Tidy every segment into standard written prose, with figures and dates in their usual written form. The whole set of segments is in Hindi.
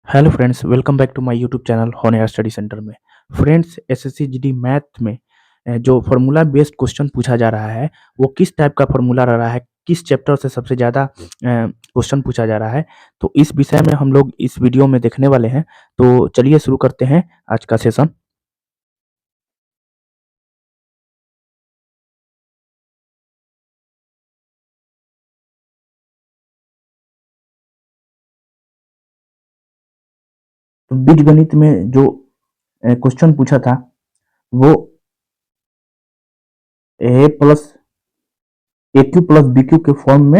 Hello friends, welcome back to my YouTube channel हॉन एयर स्टडी सेंटर में। फ्रेंड्स, एसएससी जीडी मैथ में जो फार्मूला बेस्ड क्वेश्चन पूछा जा रहा है वो किस टाइप का फार्मूला रह रहा है, किस चैप्टर से सबसे ज़्यादा क्वेश्चन पूछा जा रहा है, तो इस विषय में हम लोग इस वीडियो में देखने वाले हैं। तो चलिए शुरू करते हैं आज का सेशन। तो बीजगणित में जो क्वेश्चन पूछा था वो ए प्लस ए क्यू प्लस बी क्यू के फॉर्म में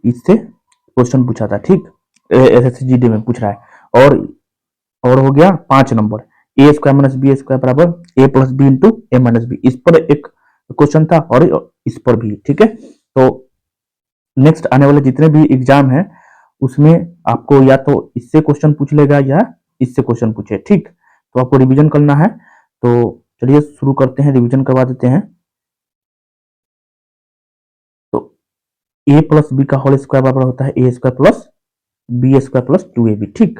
इससे क्वेश्चन पूछा था। ठीक, एसएससी जीडी में पूछ रहा है। और हो गया 5 नंबर, ए स्क्वायर माइनस बी स्क्वायर बराबर ए प्लस बी इंटू ए माइनस बी। इस पर एक क्वेश्चन था और इस पर भी। ठीक है, तो नेक्स्ट आने वाले जितने भी एग्जाम है उसमें आपको या तो इससे क्वेश्चन पूछ लेगा या इससे क्वेश्चन पूछे। ठीक, तो आपको रिवीजन करना है। तो चलिए शुरू करते हैं, रिवीजन करवा देते हैं। तो ए प्लस बी का होल स्क्वायर बराबर होता है ए square plus B square plus 2ab। ठीक,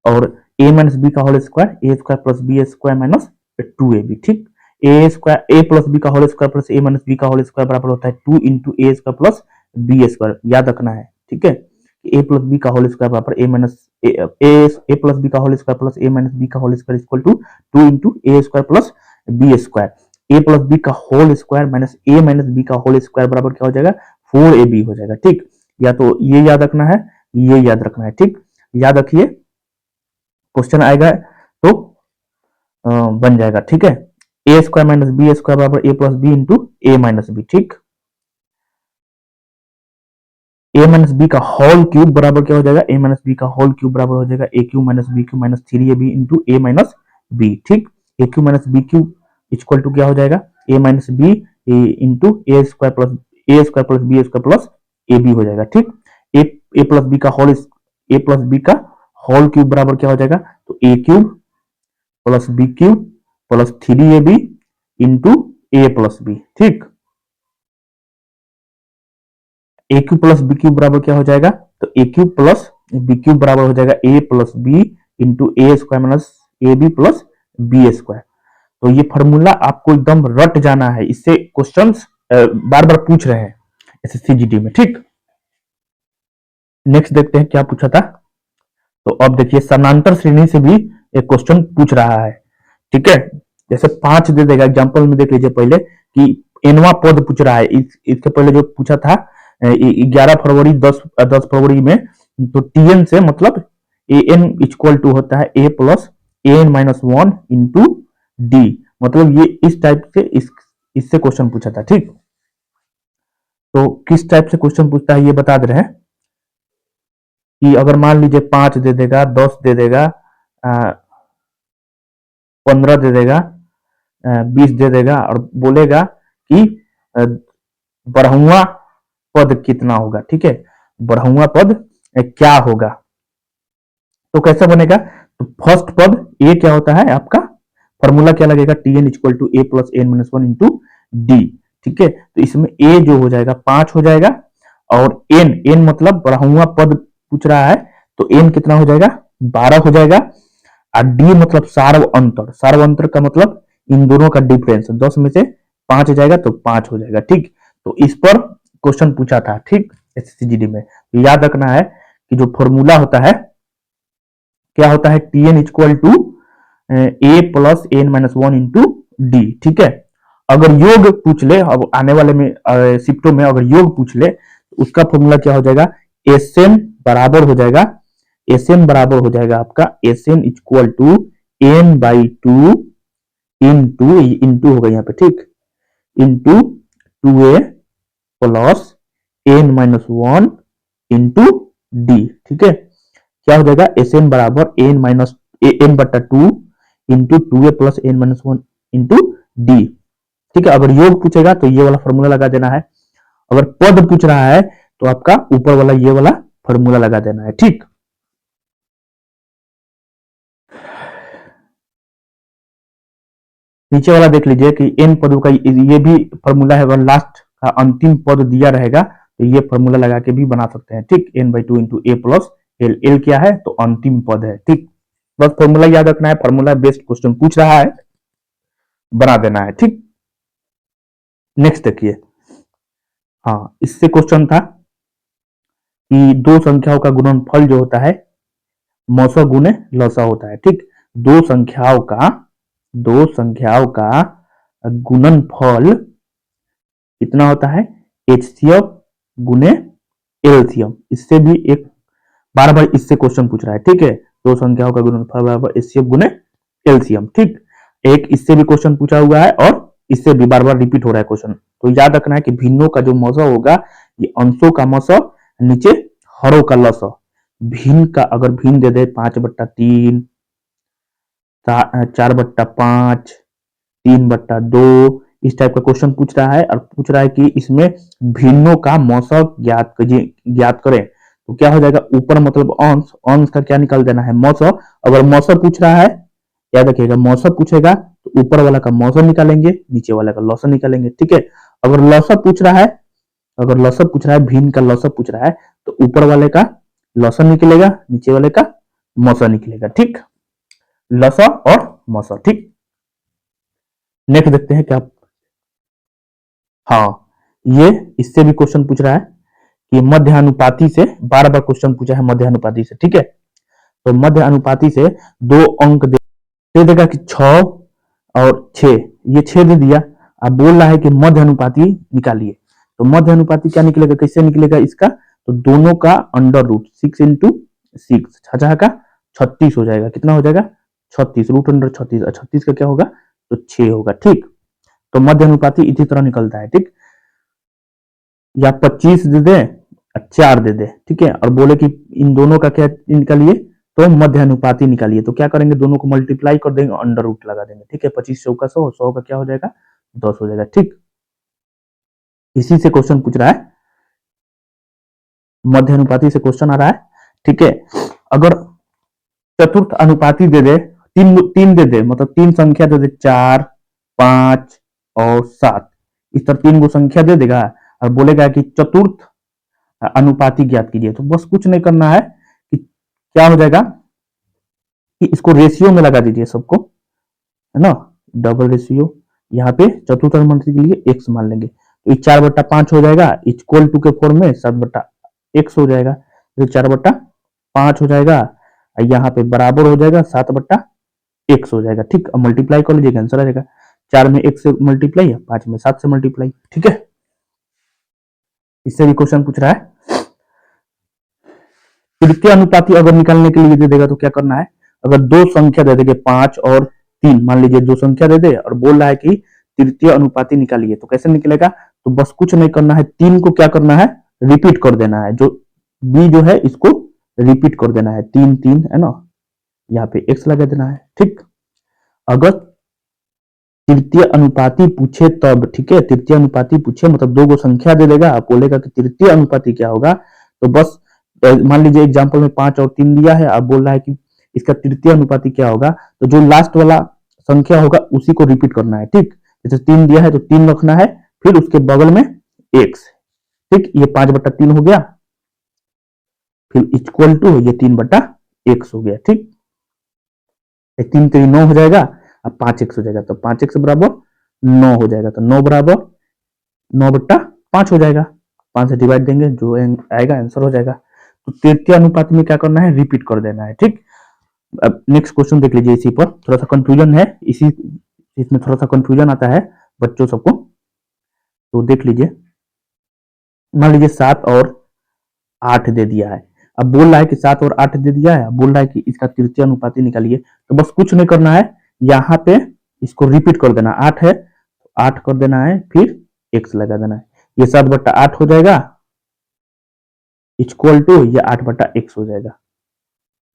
और ए माइनस बी का होल स्क्वायर ए square plus B square minus 2ab। ठीक, ए स्क्वायर ए प्लस बी का whole square plus A minus B का होल स्क्वायर बराबर होता है 2 into A square plus B square. याद रखना है। ठीक है, ए प्लस बी का होल स्क्वायर बराबर A minus A plus B का whole square plus A minus B का whole square equal to 2 into A square plus B square. A plus B का whole square minus A minus B का होल स्क्वायर बराबर क्या हो जाएगा, 4ab हो जाएगा। ठीक, या तो ये याद रखना है, ये याद रखना है। ठीक, याद रखिए, क्वेश्चन आएगा तो बन जाएगा। ठीक है, ए स्क्वायर माइनस बी स्क्वायर बराबर ए प्लस बी इंटू ए माइनस बी। ठीक, ए माइनस बी का होल क्यूब बराबर क्या हो जाएगा, ए माइनस बी का होल क्यूब बराबर हो जाएगा ए Q minus B Q minus 3ab into ए माइनस बी। ठीक, ए Q minus B Q equal to क्या हो जाएगा, ए minus B into A square plus B square plus A B हो जाएगा। ठीक, ए प्लस बी का होल क्यूब बराबर क्या हो जाएगा, तो ए cube plus B cube plus 3ab into A plus B. ठीक, ए क्यूब प्लस बी क्यूब बराबर क्या हो जाएगा, तो ए क्यूब प्लस बी क्यूब बराबर हो जाएगा ए plus B into A square minus A B plus B square. तो ये फॉर्मूला आपको एकदम रट जाना है, इससे क्वेश्चंस बार बार पूछ रहे हैं एसएससी जीडी में। ठीक, नेक्स्ट देखते हैं क्या पूछा था। तो अब देखिए, समांतर श्रेणी से भी एक क्वेश्चन पूछ रहा है। ठीक है, जैसे 5 दे देगा, एग्जांपल में देख लीजिए पहले कि एनवा पद पूछ रहा है। इसके पहले जो पूछा था 11 फरवरी 10 फरवरी में, तो टीएन से मतलब ए एन इक्वल टू होता है ए plus N minus 1 into D. मतलब ये इस टाइप से इससे क्वेश्चन पूछा था। ठीक, तो किस टाइप से क्वेश्चन पूछता है ये बता दे रहे हैं कि अगर मान लीजिए 5 दे देगा, 10 दे देगा, 15 दे देगा, 20 दे देगा और बोलेगा कि बढ़ुआ पद कितना होगा। ठीक है, बढ़ुआ पद क्या होगा, तो कैसे बनेगा, तो फर्स्ट पद ए क्या होता है आपका, फॉर्मूला क्या लगेगा, T N equal to A plus N minus 1 into D. ठीक है, तो इसमें ए जो हो जाएगा 5 हो जाएगा, और एन मतलब बढ़ुआ पद पूछ रहा है, तो एन कितना हो जाएगा, 12 हो जाएगा। और डी मतलब सार्व अंतर का मतलब इन दोनों का डिफरेंस, 10 में से 5 जाएगा तो 5 हो जाएगा। ठीक, तो इस पर क्वेश्चन पूछा था। ठीक, एसएससी में तो याद रखना है कि जो फॉर्मूला होता है क्या होता है, T N equal to A plus N minus 1 into D. ठीक है, अगर योग पूछ ले, अब आने वाले में शिफ्टों में अगर योग पूछ ले तो उसका फॉर्मूला क्या हो जाएगा, एस एन बराबर हो जाएगा, एसएन बराबर हो जाएगा आपका SN equal to N by 2 into होगा यहाँ पे। ठीक, into 2a plus N minus 1 into D. ठीक है, क्या हो जाएगा, एसएन बराबर एन बटा 2 into 2a plus N minus 1 into D. ठीक है, अगर योग पूछेगा तो ये वाला फॉर्मूला लगा देना है, अगर पद पूछ रहा है तो आपका ऊपर वाला ये वाला फॉर्मूला लगा देना है। ठीक, नीचे वाला देख लीजिए कि एन पदों का ये भी फॉर्मूला है, अगर लास्ट का अंतिम पद दिया रहेगा तो ये फॉर्मूला लगा के भी बना सकते हैं। ठीक, N by 2 into A plus L, L क्या है तो अंतिम पद है, ठीक। बस फॉर्मूला याद रखना है, फॉर्मूला बेस्ड क्वेश्चन पूछ रहा है, बना देना है, ठीक। नेक्स्ट देखिए, हाँ इससे क्वेश्चन था कि दो संख्याओं का गुणनफल जो होता है मौसा गुने लसा होता है, ठीक। दो संख्याओं का गुणनफल कितना होता है, एचसीएफ गुने एलसीएम। इससे भी एक बार बार इससे क्वेश्चन पूछ रहा है, ठीक है। दो संख्याओं का गुणनफल बराबर एचसीएफ गुने एलसीएम, ठीक। एक इससे भी क्वेश्चन पूछा हुआ है और इससे भी बार बार रिपीट हो रहा है क्वेश्चन। तो याद रखना है कि भिन्नों का जो मौसा होगा ये अंशों का मौसा, नीचे हरों का लसा। भिन्न का अगर भिन्न दे दे 5/3, 4/5, 3/2, इस टाइप का क्वेश्चन पूछ रहा है और पूछ रहा है कि इसमें भिन्नों का मौसक ज्ञात करें। तो क्या हो जाएगा, ऊपर मतलब अंश, अंश का क्या निकाल देना है मौसक। अगर मौसक पूछ रहा है, याद रखिएगा मौसक पूछेगा तो ऊपर वाला का मौसक निकालेंगे, नीचे वाला का लौसक निकालेंगे, ठीक है। अगर लौसक पूछ रहा है, अगर लौसक पूछ रहा है, भिन्न का लौसक पूछ रहा है तो ऊपर वाले का लौसक निकलेगा, नीचे वाले का मौसक निकलेगा, ठीक। लौसक और मौसक, ठीक। नेक्स्ट देखते हैं क्या, हाँ ये इससे भी क्वेश्चन पूछ रहा है कि मध्य अनुपाती से, बार बार क्वेश्चन पूछा है मध्य अनुपाती से, ठीक है। तो मध्य अनुपाती से दो अंक दे देगा कि 6 और 6, ये 6 दे दिया। अब बोल रहा है कि मध्य अनुपाती निकालिए। तो मध्य अनुपाती क्या निकलेगा, कैसे निकलेगा इसका, तो दोनों का अंडर रूट 6 इंटू 6, 6 का 36 हो जाएगा। कितना हो जाएगा, 36, रूट अंडर 36, 36 का क्या होगा तो 6 होगा, ठीक। तो मध्य अनुपाती इसी तरह निकलता है, ठीक। या 25 दे दे, 4 दे दे, ठीक है, और बोले कि इन दोनों का क्या निकालिए, तो मध्य अनुपाती निकालिए। तो क्या करेंगे, दोनों को मल्टीप्लाई कर देंगे, अंडर रूट लगा देंगे, ठीक है। 25 चौका 100, 100 का क्या हो जाएगा 10 हो जाएगा, ठीक। इसी से क्वेश्चन पूछ रहा है, मध्य अनुपाती से क्वेश्चन आ रहा है, ठीक है। अगर चतुर्थ अनुपाती दे दे, तीन तीन दे दे, मतलब तीन संख्या दे दे, 4, 5 और 7, इस तरह तीन गो संख्या दे देगा और बोलेगा कि चतुर्थ अनुपाती ज्ञात कीजिए। तो बस कुछ नहीं करना है कि क्या हो जाएगा कि इसको रेशियो में लगा दीजिए सबको, है ना, डबल रेशियो। यहाँ पे चतुर्थ अनुपाती के लिए x मान लेंगे, तो 4/5 हो जाएगा, इक्वल टू के फॉर्म में 7/x हो जाएगा, तो 4/5 हो जाएगा, यहाँ पे बराबर हो जाएगा 7/x हो जाएगा, ठीक। अब मल्टीप्लाई कर लीजिएगा, आंसर आ जाएगा। 4 में 1 से मल्टीप्लाई, 5 में 7 से मल्टीप्लाई, ठीक है। इससे भी क्वेश्चन पूछ रहा है। तृतीय अनुपाती अगर निकालने के लिए दे देगा तो क्या करना है, अगर दो संख्या दे देंगे 5 और 3, मान लीजिए दो संख्या दे दे और बोल रहा है कि तृतीय अनुपाती निकालिए, तो कैसे निकलेगा, तो बस कुछ नहीं करना है, 3 को क्या करना है रिपीट कर देना है, जो बी जो है इसको रिपीट कर देना है, 3 3 है ना, यहाँ पे x लगा देना है, ठीक। अगर तृतीय अनुपाती पूछे तब, ठीक है, तृतीय अनुपाती पूछे मतलब दो गो संख्या दे देगा, आप बोलेगा कि तृतीय अनुपाती क्या होगा, तो बस मान लीजिए एग्जांपल में 5 और 3 दिया है, आप बोल रहा है कि इसका तृतीय अनुपाती क्या होगा, तो जो लास्ट वाला संख्या होगा उसी को रिपीट करना है, ठीक। जैसे 3 दिया है तो 3 रखना है, फिर उसके बगल में x, ठीक। ये 5/3 हो गया, फिर इक्वल टू ये 3/x हो गया, ठीक। 3 3 9 हो जाएगा, अब 5x हो जाएगा, तो 5x बराबर 9 हो जाएगा, तो 9 बराबर 9/5 हो जाएगा, 5 से डिवाइड देंगे, जो आएगा आंसर हो जाएगा। तो तृतीय अनुपात में क्या करना है, रिपीट कर देना है, ठीक। अब नेक्स्ट क्वेश्चन देख लीजिए, इसी पर थोड़ा सा कंफ्यूजन है, इसमें थोड़ा सा कंफ्यूजन आता है बच्चों सबको, तो देख लीजिए। मान लीजिए 7 और 8 दे दिया है, अब बोल रहा है कि 7 और 8 दे दिया है, बोल रहा है कि इसका तृतीय अनुपाती निकालिए। तो बस कुछ नहीं करना है, यहाँ पे इसको रिपीट कर देना, 8 है 8 कर देना है, फिर x लगा देना है, ये 7/8 हो जाएगा, इक्वल टू ये 8/x हो जाएगा,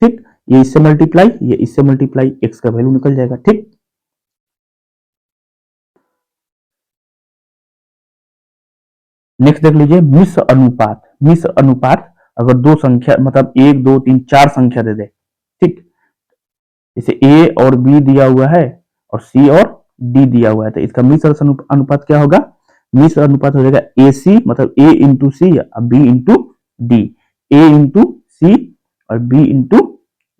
ठीक। ये इससे मल्टीप्लाई, ये इससे मल्टीप्लाई, x का वैल्यू निकल जाएगा, ठीक। नेक्स्ट देख लीजिए, मिश्र अनुपात। मिश्र अनुपात अगर दो संख्या मतलब 1 2 3 4 संख्या दे दे, ठीक, जैसे a और b दिया हुआ है और c और d दिया हुआ है, तो इसका मिश्र अनुपात क्या होगा, मिश्र अनुपात हो जाएगा AC मतलब a into C, b into D, a into सी और बी इंटू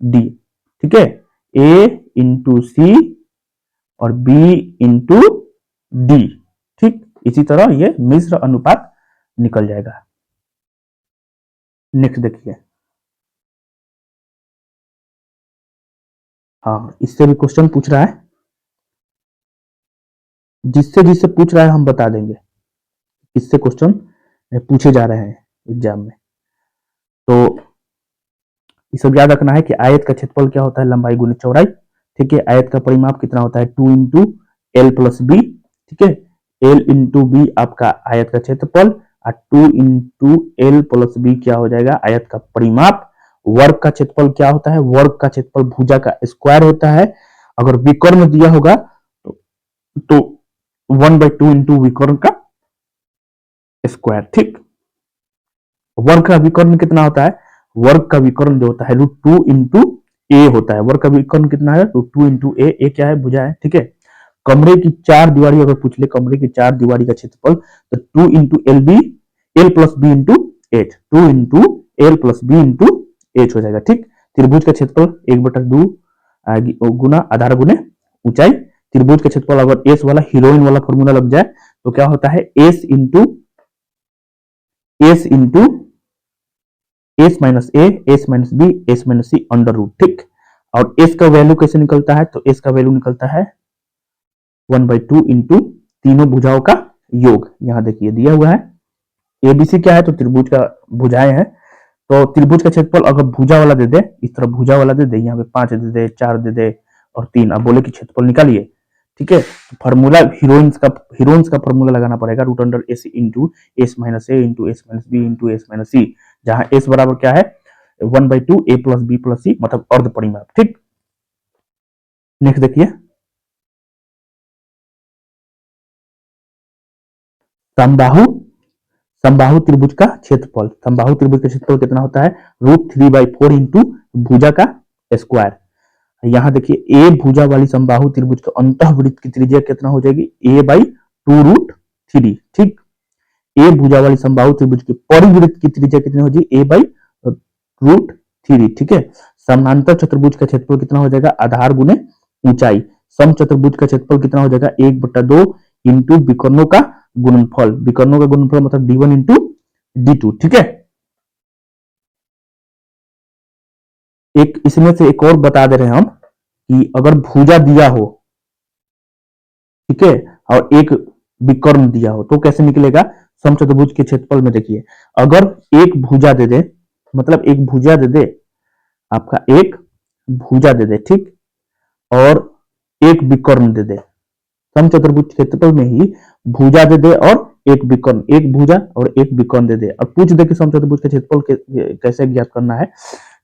डी, ठीक है, ए इंटू सी और बी इंटू डी, ठीक। इसी तरह ये मिश्र अनुपात निकल जाएगा। नेक्स्ट देखिए, हाँ इससे भी क्वेश्चन पूछ रहा है, जिससे जिससे पूछ रहा है हम बता देंगे, इससे क्वेश्चन पूछे जा रहे हैं एग्जाम में। तो ये सब याद रखना है कि आयत का क्षेत्रफल क्या होता है, लंबाई गुने चौड़ाई, ठीक है। आयत का परिमाप कितना होता है, 2 इंटू एल प्लस बी, ठीक है। एल इंटू बी आपका आयत का क्षेत्रफल और 2 इंटू एल प्लस बी क्या हो जाएगा, आयत का परिमाप। वर्ग का क्षेत्रफल क्या होता है, वर्ग का क्षेत्रफल भुजा का स्क्वायर होता है। अगर विकर्ण दिया होगा तो 1/2 इंटू विकर्ण का स्क्वायर, ठीक। वर्ग का विकर्ण कितना होता है, वर्ग का विकर्ण जो होता है √2 इंटू ए होता है। वर्ग का विकर्ण कितना है, √2 इंटू ए क्या है, भुजा है, ठीक है। कमरे की चार दीवारी अगर पूछ ले, कमरे की चार दीवारी का क्षेत्रफल, तो 2 into L B, L plus B into H, 2 into L plus B into H हो जाएगा, ठीक। त्रिभुज का क्षेत्रफल 1/2 गुना आधार गुने ऊंचाई। त्रिभुज का क्षेत्रफल अगर एस वाला हीरोइन वाला फॉर्मूला लग जाए तो क्या होता है, एस इंटू एस माइनस ए, S minus B, S minus सी अंडर रूट, ठीक। और एस का वैल्यू कैसे निकलता है, तो एस का वैल्यू निकलता है 1/2 इंटू तीनों भुजाओं का योग। यहां देखिए दिया हुआ है, एबीसी क्या है, तो त्रिभुज का भुजाएं हैं। तो त्रिभुज का क्षेत्रफल अगर भुजा वाला दे दे, इस तरफ भुजा वाला दे दे, यहाँ पे 5 दे दे, 4 दे दे और 3, अब बोले कि क्षेत्रफल निकालिए, ठीक है। फॉर्मूला हीरोइंस का फॉर्मूला लगाना पड़ेगा, √S into S minus A into S minus B into S minus C, जहां एस बराबर क्या है, 1/2 A plus B plus C, मतलब अर्ध परिमाप, ठीक। नेक्स्ट देखिए, समबाहु समबाहु त्रिभुज का क्षेत्रफल। समबाहु त्रिभुज का क्षेत्रफल कितना होता है, √3/4 इंटू भुजा का स्क्वायर। यहां देखिए ए भुजा वाली समबाहु त्रिभुज का अंतःवृत्त की त्रिज्या कितना हो जाएगी, a/2√3, ठीक। ए भुजा वाली समबाहु त्रिभुज के परिवृत्त की त्रिज्या कितनी हो जाएगी, a/√3, ठीक है। समानांतर चतुर्भुज का क्षेत्रफल कितना हो जाएगा, आधार गुने ऊंचाई। सम चतुर्भुज का क्षेत्रफल कितना हो जाएगा, 1/2 इंटू विकर्णों का गुणनफल। विकर्णों का गुणनफल मतलब d1 इंटू d2, ठीक है। एक इसमें से एक और बता दे रहे हैं हम कि अगर भुजा दिया हो, ठीक है, और एक विकर्ण दिया हो तो कैसे निकलेगा। समचतुर्भुज के क्षेत्रफल में देखिए, अगर एक भुजा दे दे, मतलब एक भुजा दे दे, आपका एक भुजा दे दे, ठीक, और एक विकर्ण दे दे, समचतुर्भुज क्षेत्रफल में ही भुजा दे दे और एक विकर्ण, एक भुजा और एक विकर्ण दे दे, और पूछ दे कि समचतुर्भुज का क्षेत्रफल कैसे ज्ञात करना है,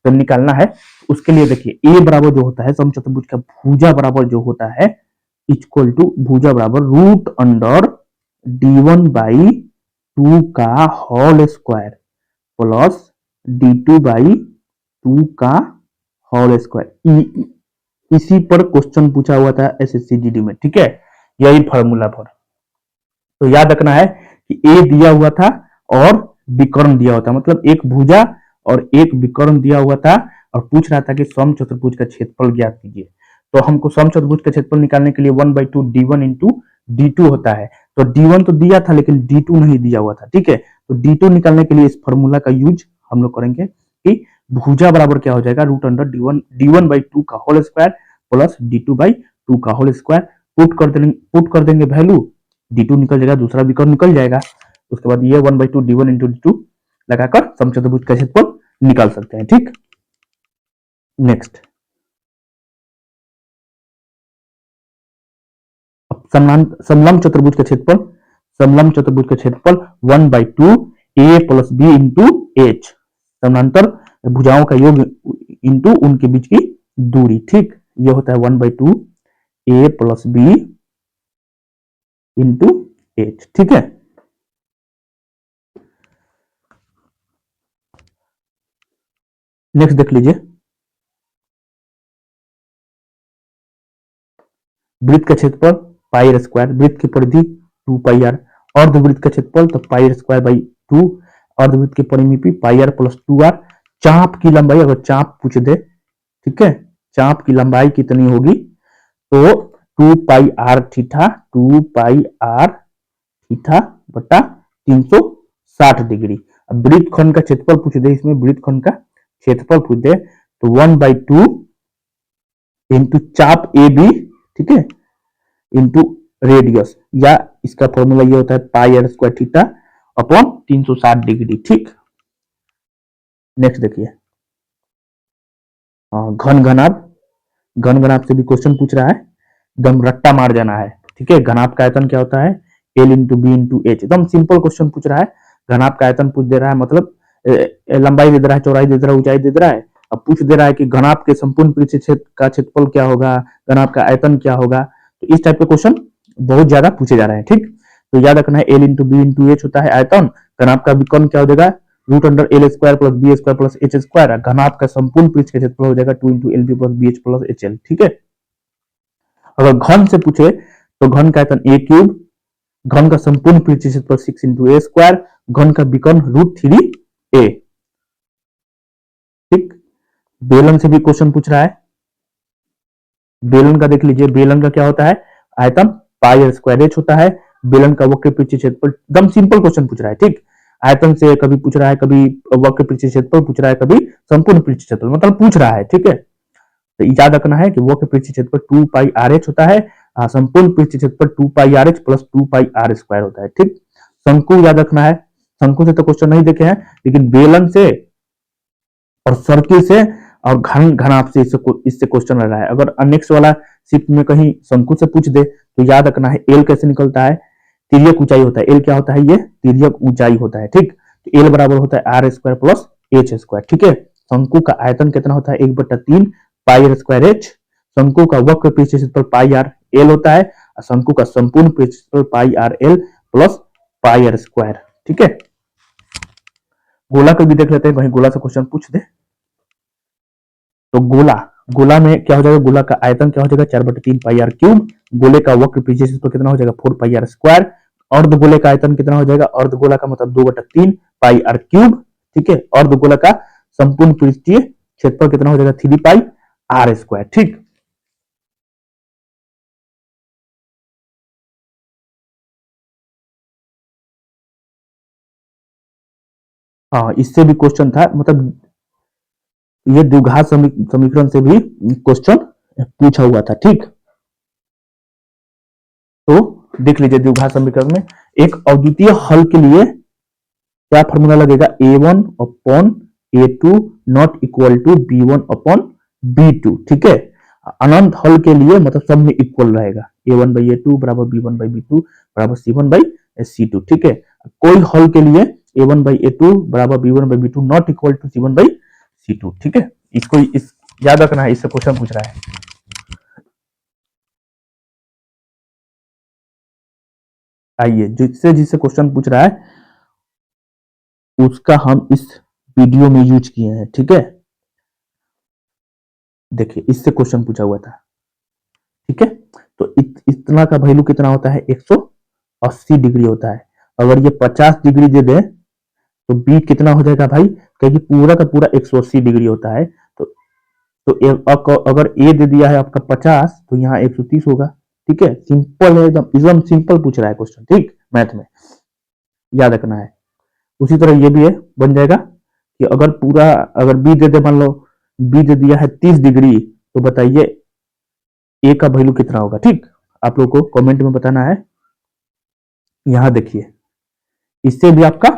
तो निकालना है। उसके लिए देखिए ए बराबर जो होता है समचतुर्भुज का भुजा बराबर जो होता है, इक्वल टू भुजा बराबर √d1/2 का होल स्क्वायर प्लस d2/2 का होल स्क्वायर। इसी पर क्वेश्चन पूछा हुआ था एसएससी जीडी में, ठीक है, यही फॉर्मूला पर। तो याद रखना है कि ए दिया हुआ था और विकर्ण दिया हुआ था, मतलब एक भुजा और एक विकर्ण दिया हुआ था, और पूछ रहा था कि समचतुर्भुज का क्षेत्रफल ज्ञात कीजिए। तो हमको समचतुर्भुज का क्षेत्रफल निकालने के लिए 1/2 d1 इंटू d2 होता है। तो d1 तो दिया था लेकिन d2 नहीं दिया हुआ था, ठीक है। तो d2 निकालने के लिए इस फॉर्मूला का यूज हम लोग करेंगे कि भुजा बराबर क्या हो जाएगा, √d1/2 का होल स्क्वायर प्लस d2/2 का होल स्क्वायर। पुट कर देंगे वैल्यू, d2 निकल जाएगा, दूसरा विकर्ण निकल जाएगा। उसके बाद ये 1/2 d1 इंटू d2 लगाकर समचतुर्भुज का क्षेत्रफल निकाल सकते हैं, ठीक। नेक्स्ट, समलंब चतुर्भुज का क्षेत्रफल। समलंब चतुर्भुज का क्षेत्रफल 1/2 A plus B into H, समानांतर भुजाओं का योग इंटू उनके बीच की दूरी, ठीक। ये होता है 1/2 A plus B into H, ठीक है। नेक्स्ट देख लीजिए, वृत्त का क्षेत्रफल पाई स्क्वायर, वृत्त की परिधि 2πr, अर्धवृत्त का क्षेत्रफल तो πr² 2, अर्धवृत्त की परिमिति πr + 2r, चाप की लंबाई अगर चाप पूछ दे, ठीक है, चाप की लंबाई कितनी होगी, तो 2 पाई r थीटा, 2 पाई r थीटा बटा 360 डिग्री। अब वृत्तखंड का क्षेत्रफल पूछ दे, इसमें वृत्तखंड का क्षेत्रफल पूछ दे तो 1/2 इंटू चाप ए बी, ठीक है, इंटू रेडियस, या इसका फॉर्मूला ये होता है pi R square theta upon 360 degree. ठीक, नेक्स्ट देखिए, घन घनाभ, घन घनाभ से भी क्वेश्चन पूछ रहा है, एकदम रट्टा मार जाना है। ठीक है, घनाभ का आयतन क्या होता है, L into B into H, एकदम सिंपल क्वेश्चन पूछ रहा है। घनाभ का आयतन पूछ दे रहा है, मतलब लंबाई दे रहा है, चौड़ाई दे रहा है, ऊंचाई दे रहा है। अब पूछ दे रहा है कि घनाभ के संपूर्ण पृष्ठ क्षेत्र का क्षेत्रफल क्या होगा, घनाभ का आयतन क्या होगा। तो इस टाइप के क्वेश्चन बहुत ज्यादा पूछे जा रहे हैं। ठीक, तो याद रखना है L into B into H होता है आयतन, घनाभ का विकर्ण क्या हो जाएगा, root under L square plus B square plus H square, घनाभ का संपूर्ण पृष्ठ का क्षेत्रफल हो जाएगा 2 into L B plus B H plus H L. ठीक है, अगर घन से पूछे तो घन का आयतन ए क्यूब, घन का संपूर्ण पृष्ठ क्षेत्रफल 6 इंटू ए स्क्वायर, घन का विकर्ण √3a। ठीक, बेलन से भी क्वेश्चन पूछ रहा है, बेलन का देख लीजिए, बेलन का क्या होता है, आयतन पाई आर स्क्वायर एच होता है, बेलन का वक्र पृष्ठीय क्षेत्रफल, एकदम सिंपल क्वेश्चन पूछ रहा है। ठीक, आयतन से कभी पूछ रहा है, कभी वक्र पृष्ठीय क्षेत्रफल पूछ रहा है, कभी संपूर्ण पृष्ठीय क्षेत्रफल, मतलब पूछ रहा है। ठीक है, तो याद रखना है कि वक्र पृष्ठीय क्षेत्रफल 2 पाई r h होता है, संपूर्ण पृष्ठीय क्षेत्रफल 2 पाई r h प्लस 2 पाई r स्क्वायर होता है। ठीक, शंकु याद रखना है, शंकु से तो क्वेश्चन नहीं देखे हैं, लेकिन बेलन से और सर्किल से और घन घनाभ से इससे क्वेश्चन आ रहा है। अगर नेक्स्ट वाला शिफ्ट में कहीं शंकु से पूछ दे तो याद रखना है एल कैसे निकलता है, तिर्यक ऊंचाई होता है। एल क्या होता है, ये तिर्यक ऊंचाई होता है। ठीक, तो एल बराबर होता है R square plus H square. ठीक है, शंकु का आयतन कितना होता है, 1/3 पाई आर स्क्वायर एच, शंकु का वक्र पृष्ठीय क्षेत्रफल पाई आर एल होता है, और शंकु का संपूर्ण पृष्ठीय क्षेत्रफल pi R L plus pi R square. ठीक है, गोला को भी देख लेते हैं, कहीं गोला से क्वेश्चन पूछ दे तो गोला, गोला में क्या हो जाएगा, गोला का आयतन क्या हो जाएगा, 4/3 पाई आर क्यूब, गोले का वक्र पृष्ठीय क्षेत्रफल कितना हो जाएगा, 4 पाई आर स्क्वायर, अर्धगोले का आयतन कितना हो जाएगा, अर्धगोला का मतलब 2/3 पाई आर क्यूब। ठीक है, अर्धगोला का संपूर्ण पृष्ठीय क्षेत्रफल कितना हो जाएगा, 3 पाई आर स्क्वायर। ठीक, हाँ, इससे भी क्वेश्चन था, मतलब ये द्विघात समीकरण से भी क्वेश्चन पूछा हुआ था। ठीक, तो देख लीजिए, द्विघात समीकरण में एक अद्वितीय हल के लिए क्या फॉर्मूला लगेगा, a1 upon a2 not equal to b1 upon b2। ठीक है, अनंत हल के लिए मतलब सब में इक्वल रहेगा, a1/a2 बराबर b1/b2 बराबर c1/c2। ठीक है, कोई हल के लिए a1/a2 बराबर b1/b2 not equal to c1/c2। ठीक है, इसको इस याद रखना है, इससे क्वेश्चन पूछ रहा है। आइए, जिससे जिससे क्वेश्चन पूछ रहा है उसका हम इस वीडियो में यूज किए हैं। ठीक है, देखिए, इससे क्वेश्चन पूछा हुआ था। ठीक है, तो इतना का वैल्यू कितना होता है, 180 डिग्री होता है। अगर ये 50 डिग्री दे दे तो बी कितना हो जाएगा भाई, क्योंकि पूरा का पूरा 180 डिग्री होता है। तो अगर ए दे दिया है आपका 50, तो यहाँ 130 होगा। ठीक है, सिंपल है, एकदम एकदम सिंपल पूछ रहा है क्वेश्चन। ठीक, मैथ में याद रखना है। उसी तरह ये भी है, बन जाएगा कि अगर पूरा, अगर बी दे दे, मान लो बी दे दिया है 30 डिग्री, तो बताइए ए का वैल्यू कितना होगा। ठीक, आप लोग को कमेंट में बताना है। यहां देखिए, इससे भी आपका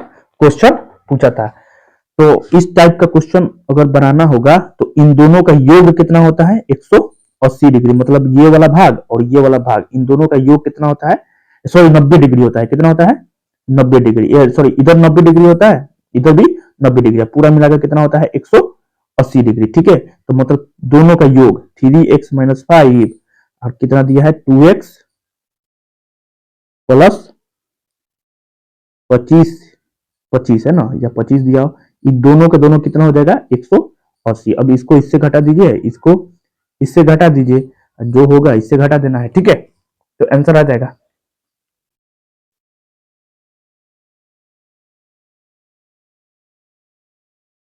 क्वेश्चन पूछा था। तो इस टाइप का क्वेश्चन अगर बनाना होगा तो इन दोनों का योग कितना होता है, 180 डिग्री, मतलब ये वाला भाग और ये वाला भाग, इन दोनों का योग कितना होता है, सॉरी 90 डिग्री होता है। कितना होता है, 90 डिग्री, सॉरी इधर 90 डिग्री होता है, इधर भी 90 डिग्री, पूरा मिलाकर कितना होता है, 180 डिग्री। ठीक है, तो मतलब दोनों का योग 3x-5 और कितना दिया है, 2x प्लस 25, 25 है ना, या 25 दिया हो, इन दोनों के दोनों कितना हो जाएगा, 180। अब इसको इससे घटा दीजिए, इसको इससे घटा दीजिए, जो होगा इससे घटा देना है। ठीक है, तो आंसर आ जाएगा।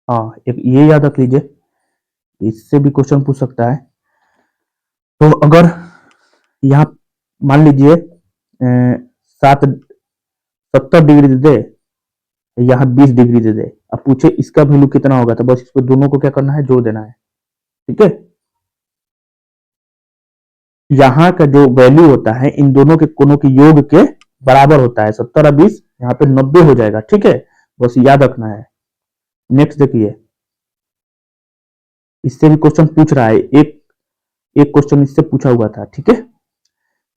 हाँ, एक ये याद रख लीजिए, इससे भी क्वेश्चन पूछ सकता है। तो अगर यहाँ मान लीजिए 70 डिग्री दे दे, यहाँ 20 डिग्री दे दे, अब पूछे इसका वैल्यू कितना होगा, तो बस इसको दोनों को क्या करना है, जोड़ देना है। ठीक है, यहाँ का जो वैल्यू होता है इन दोनों के कोनों के योग के बराबर होता है। 70 और 20 यहाँ पे 90 हो जाएगा। ठीक है, बस याद रखना है। नेक्स्ट देखिए, इससे भी क्वेश्चन पूछ रहा है, एक एक क्वेश्चन इससे पूछा हुआ था। ठीक है,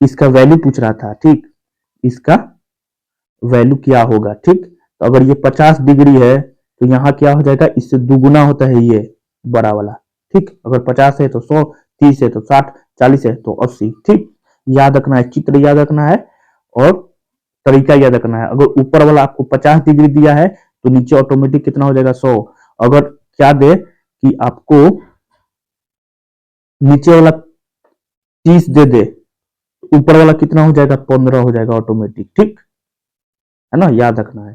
इसका वैल्यू पूछ रहा था। ठीक, इसका वैल्यू क्या होगा। ठीक, तो अगर ये 50 डिग्री है तो यहाँ क्या हो जाएगा, इससे दुगुना होता है ये बड़ा वाला। ठीक, अगर 50 है तो 100, 30 है तो 60, 40 है तो 80। ठीक, याद रखना है, चित्र याद रखना है और तरीका याद रखना है। अगर ऊपर वाला आपको 50 डिग्री दिया है तो नीचे ऑटोमेटिक कितना हो जाएगा, 100। अगर क्या दे कि आपको नीचे वाला 30 दे दे, ऊपर वाला कितना हो जाएगा, 15 हो जाएगा ऑटोमेटिक। ठीक है ना, याद रखना है।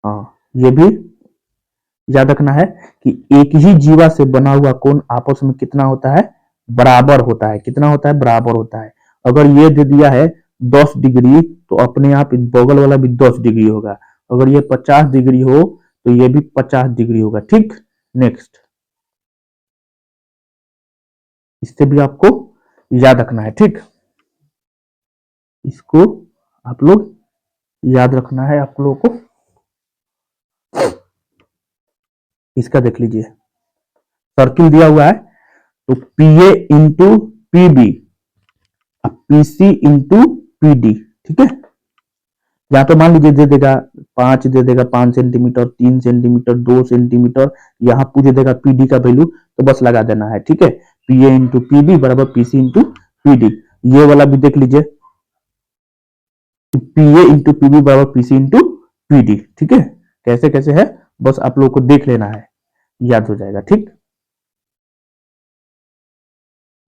हाँ, ये भी याद रखना है कि एक ही जीवा से बना हुआ कोण आपस में कितना होता है, बराबर होता है। कितना होता है, बराबर होता है। अगर ये दे दिया है 10 डिग्री तो अपने आप बगल वाला भी 10 डिग्री होगा। अगर ये 50 डिग्री हो तो ये भी 50 डिग्री होगा। ठीक, नेक्स्ट, इससे भी आपको याद रखना है। ठीक, इसको आप लोग याद रखना है आप लोगों को। इसका देख लीजिए, सर्किल दिया हुआ है, तो PA into PB, PC into PD. ठीक है, यहाँ पे मान लीजिए दे देगा 5, दे देगा 5 सेंटीमीटर, 3 सेंटीमीटर, 2 सेंटीमीटर, यहाँ पूछ देगा पीडी का वैल्यू, तो बस लगा देना है। ठीक है, पीए इंटू पीबी बराबर पीसी इंटू पीडी। ये वाला भी देख लीजिए, पीए इंटू पीबी बराबर पीसी इंटू पीडी। ठीक है, कैसे कैसे है बस आप लोगों को देख लेना है, याद हो जाएगा। ठीक।